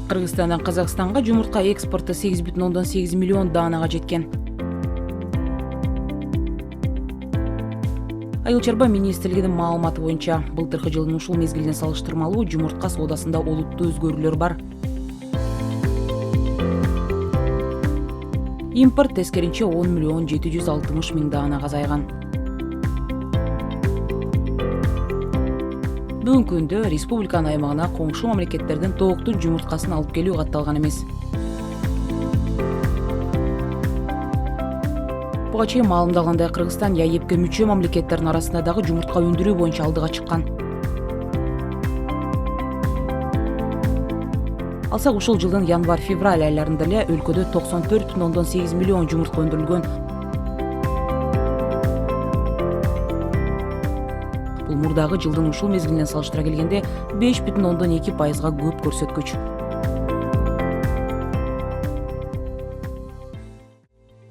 Кыргызстандан Казакстанга жумуртка экспорту 8,8 миллион даанага жеткен. Айыл чарба министрлигинин маалыматы боюнча, былтыркы жылдын ушул мезгилине салыштырмалуу жумуртка соодасында олуттуу өзгөрүүлөр бар. Импорт тескеринче 10 миллион 760 миң даанага азайган. Бүгүнкү күндө республиканын аймагына коңшу мамлекеттердин тооктун жумурткасын алып келүү катталган эмес. Буга чейин маалымдалгандай, Кыргызстан ЯЭПке мүчө мамлекеттердин арасында дагы жумуртка өндүрүү боюнча алдыга чыккан. Алсак, ушул жылдын январь-февраль айларында эле өлкөдө 94,8 миллион жумуртка өндүрүлгөн. Бул мурдагы жылдын ушул мезгилине салыштыра келгенде 5,2% көп көрсөткүч.